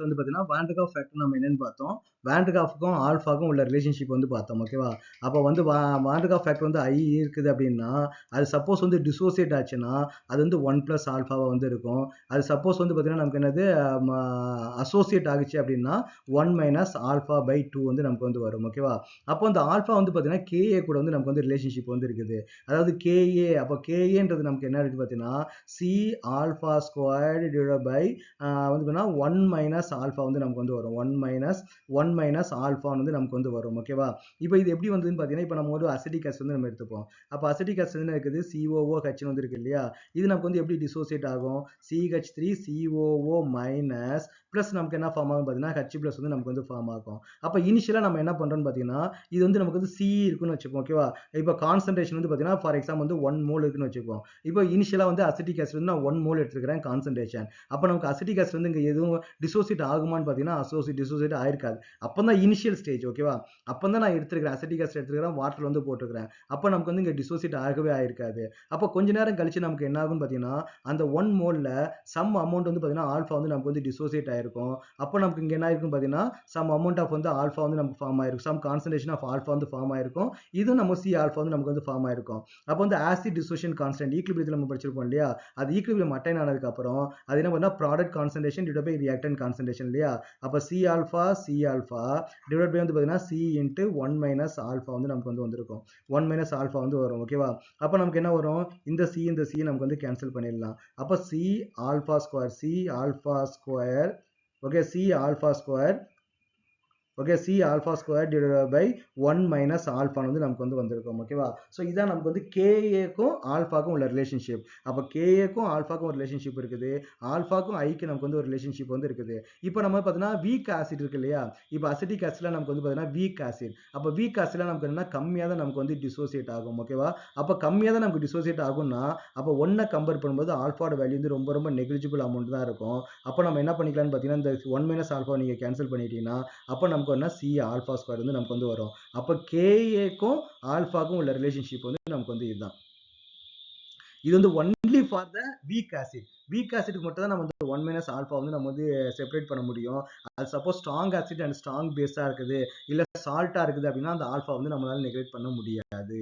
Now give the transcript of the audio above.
வந்து பார்த்தீங்கன்னா வான் der factor நம்ம என்னன்னு பார்த்தோம். வான் டெர் ஆல்ஃபாக்கும் உள்ள ரிலேஷன்ஷிப் வந்து பார்த்தோம். ஓகேவா? அப்போ வந்து வான் டெர் ஃபேக்டர் வந்து I இருக்குது அப்படின்னா அது சப்போஸ் வந்து டிசோசியேட் ஆச்சுன்னா அது வந்து 1 பிளஸ் ஆல்ஃபாவா வந்து இருக்கும். அது சப்போஸ் வந்து பார்த்தீங்கன்னா நமக்கு என்னது அசோசியேட் ஆகுச்சு அப்படின்னா 1 மைனஸ் ஆல்ஃபா பை 2 வந்து நமக்கு வந்து வரும். ஓகேவா? அப்போ அந்த ஆல்ஃபா வந்து பார்த்தீங்கன்னா KA கூட வந்து நமக்கு வந்து ரிலேஷன்ஷிப் வந்து இருக்குது. அதாவது KA அப்போ KAன்றது நமக்கு என்ன இருக்கு பார்த்தீங்கன்னா C alpha squared divided by வந்து பார்த்தீங்கன்னா 1 மைனஸ் ஆல்ஃபா வந்து நமக்கு வந்து வரும். 1 மைனஸ் ஆல்ஃபா வந்து நமக்கு வந்து வரும். ஓகேவா? இப்போ இது எப்படி வந்ததுன்னு பார்த்தீங்கன்னா இப்போ நம்ம ஒரு அசிட்டிக் ஆசிட் வந்து நம்ம எடுத்துப்போம். அப்போ அசிட்டிக் ஆசிட் என்ன இருக்குது COOH வந்து இருக்கு இல்லையா? இது நமக்கு வந்து எப்படி டிசோசியேட் ஆகும்? CH3 COO மைனஸ் பிளஸ் நமக்கு என்ன ஃபார்ம் ஆகும் பார்த்தீங்கன்னா H பிளஸ் வந்து நமக்கு வந்து ஃபார்ம் ஆகும். அப்போ இனிஷியலாக நம்ம என்ன பண்ணுறோம்னு பார்த்தீங்கன்னா இது வந்து நமக்கு வந்து C இருக்குன்னு வச்சுப்போம். ஓகேவா? இப்போ கான்சன்ட்ரேஷன் வந்து பார்த்தீங்கன்னா ஃபார் எக்ஸாம்பிள் வந்து 1 மோல் இருக்குன்னு வச்சுப்போம். இப்போ இனிஷியலாக வந்து அசிட்டிக் ஆசிட் வந்து நான் 1 மோல் எடுத்துக்கிறேன் கான்சன்ட்ரேஷன். அப்போ நமக்கு அசிட்டிக் ஆசிட் வந்து இங்கே எதுவும் டிசோசியேட் ஆகுமான்னு பார்த்தீங்கன்னா டிசோசியேட் ஆயிருக்காது. அப்போ தான் இனிஷியல் ஸ்டேஜ். ஓகேவா? அப்போ தான் நான் எடுத்துக்கிறேன் அசிட்டிக் ஆசிட் எடுத்துக்கிறேன் வாட்டர் வந்து போட்டுக்கிறேன். அப்போ நமக்கு வந்து இங்கே டிசோசியேட் ஆகவே ஆயிருக்காது. அப்போ கொஞ்ச நேரம் கழிச்சு நமக்கு என்ன ஆகும்னு பார்த்தீங்கன்னா அந்த 1 மோல்ல சம் அமௌண்ட் வந்து பார்த்தீங்கன்னா ஆல்ஃபா வந்து நமக்கு வந்து டிசோசியேட் ஆயிருக்கும். அப்போ நமக்கு இங்கே என்ன ஆயிருக்கும் பார்த்தீங்கன்னா சம் அமௌண்ட் ஆஃப் வந்து ஆல்ஃபா வந்து நமக்கு ஃபார்ம் ஆயிருக்கும். சம் கான்சன்ட்ரேஷன் ஆஃப் ஆல்ஃபா வந்து ஃபார்ம் ஆயிருக்கும். இது நம்ம C ஆல்ஃபா வந்து நமக்கு வந்து ஃபார்ம் ஆயிருக்கும். அப்போ வந்து ஆசிட் டிசோசியேஷன் கான்ஸ்டன்ட் ஈக்குலிபிரியத்தில் நம்ம படிச்சிருப்போம் இல்லையா? அது ஈக்குலிபிரியம் அட்டைன் ஆனதுக்கு அப்புறம் அது என்ன பண்ணா product concentration divide by reactant concentration இல்லையா? அப்போ C ஆல்ஃபா டிவைட் பை வந்து பார்த்தீங்கன்னா C இன்ட்டு 1 மைனஸ் ஆல்ஃபா வந்து நமக்கு வந்து வந்திருக்கும். 1 மைனஸ் ஆல்ஃபா வந்து வரும். ஓகேவா? அப்போ நமக்கு என்ன வரும்? இந்த C நமக்கு வந்து கேன்சல் பண்ணிடலாம். அப்போ C alpha square okay C alpha square okay C alpha square divided by 1 minus alpha வந்து நமக்கு வந்து வந்திருக்கும். ஓகேவா? ஸோ இதான் நமக்கு வந்து KAக்கும் ஆல்ஃபாக்கும் உள்ள ரிலேஷன்ஷிப். அப்போ KAக்கும் ஆல்ஃபாக்கும் ஒரு ரிலேஷன்ஷிப் இருக்குது. ஆல்ஃபாக்கும் ஐக்கு நமக்கு வந்து ஒரு ரிலேஷன்ஷிப் வந்து இருக்குது. இப்போ நம்ம பார்த்தீங்கன்னா வீக் ஆசிட் இருக்கு இல்லையா? இப்போ அசிட்டிக் ஆசிட்ல நமக்கு வந்து பார்த்தீங்கன்னா வீக் ஆசிட். அப்போ வீக் ஆசிட்ல நமக்கு என்னன்னா கம்மியாக தான் நமக்கு வந்து டிசோசியேட் ஆகும். ஓகேவா? அப்போ கம்மியாக தான் நமக்கு டிசோசியேட் ஆகும்னா அப்போ 1 கம்பேர் பண்ணும்போது ஆல்ஃபாவோட வேல்யூ வந்து ரொம்ப ரொம்ப நெக்லிஜிபிள் அமௌண்ட் தான் இருக்கும். அப்போ நம்ம என்ன பண்ணிக்கலாம்னு பார்த்தீங்கன்னா இந்த 1 மைனஸ் ஆல்ஃபா நீங்கள் கேன்சல் பண்ணிட்டீங்கன்னா அப்போ நமக்கு என்ன C ஆல்ஃபா ஸ்கொயர் வந்து நமக்கு வந்து வரும். அப்போ KAக்கும் ஆல்ஃபாக்கும் உள்ள ரிலேஷன்ஷிப் வந்து நமக்கு வந்து இதுதான். இது வந்து only for the weak acid. Weak ஆசிட்க்கு மட்டும் தான் நம்ம வந்து 1 மைனஸ் ஆல்ஃபா வந்து நம்ம வந்து செப்பரேட் பண்ண முடியும். அது suppose strong acid and strong பேஸா இருக்குது இல்ல சால்ட்டா இருக்குது அப்படின்னா அந்த ஆல்ஃபா வந்து நம்மளால நெக்லெக்ட் பண்ண முடியாது.